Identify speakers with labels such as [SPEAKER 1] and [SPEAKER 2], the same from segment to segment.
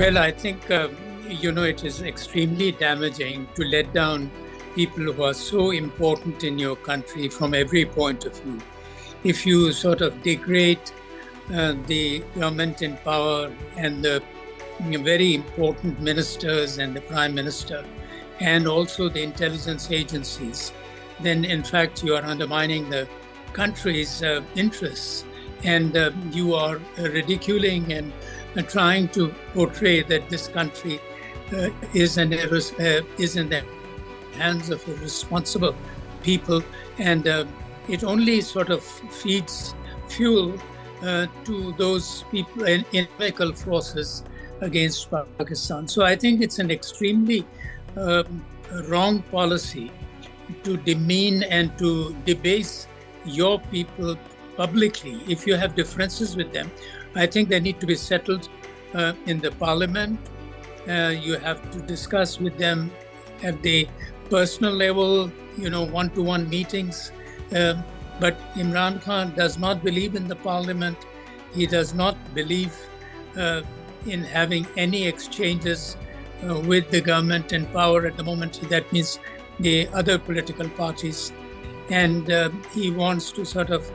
[SPEAKER 1] Well, I think, it is extremely damaging to let down people who are so important in your country from every point of view. If you sort of degrade the government in power and the very important ministers and the prime minister, and also the intelligence agencies, then in fact you are undermining the country's interests, and you are ridiculing and trying to portray that this country is in the hands of irresponsible people, and it only sort of feeds fuel to those people and inimical forces against Pakistan. So I think it's an extremely wrong policy to demean and to debase your people publicly. If you have differences with them, I think they need to be settled in the parliament. You have to discuss with them at the personal level, one-to-one meetings. But Imran Khan does not believe in the parliament. He does not believe in having any exchanges with the government in power at the moment. That means the other political parties. And he wants to sort of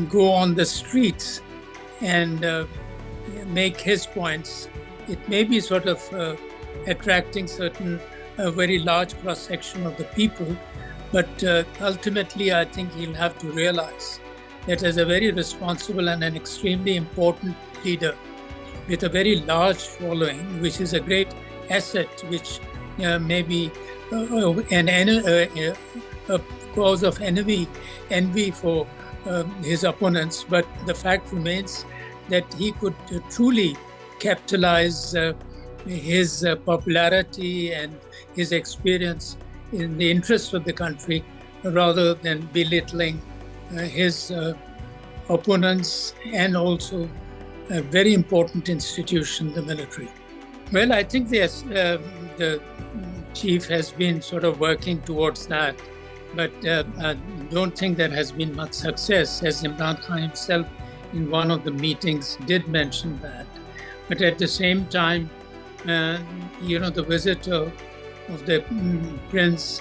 [SPEAKER 1] go on the streets and make his points. It may be sort of attracting a very large cross-section of the people, but ultimately I think he'll have to realize that as a very responsible and an extremely important leader with a very large following, which is a great asset, which may be a cause of envy for his opponents, but the fact remains that he could truly capitalize his popularity and his experience in the interest of the country rather than belittling his opponents and also a very important institution, the military. Well, I think the chief has been sort of working towards that, but I don't think there has been much success, as Imran Khan himself in one of the meetings did mention that. But at the same time, the visit of the prince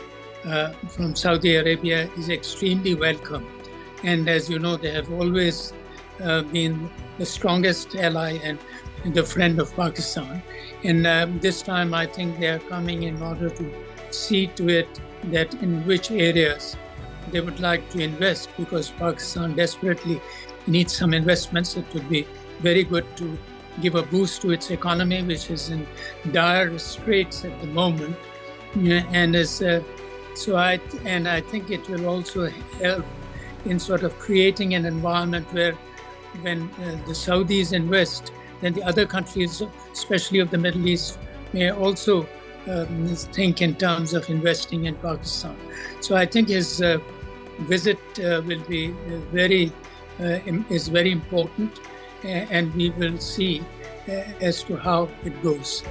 [SPEAKER 1] from Saudi Arabia is extremely welcome. And as you know, they have always been the strongest ally and the friend of Pakistan. And this time, I think they are coming in order to see to it that in which areas they would like to invest, because Pakistan desperately needs some investments. It would be very good to give a boost to its economy, which is in dire straits at the moment. And I think it will also help in sort of creating an environment where when the Saudis invest, then the other countries, especially of the Middle East, may also think in terms of investing in Pakistan. So I think his visit will be is very important, and we will see as to how it goes.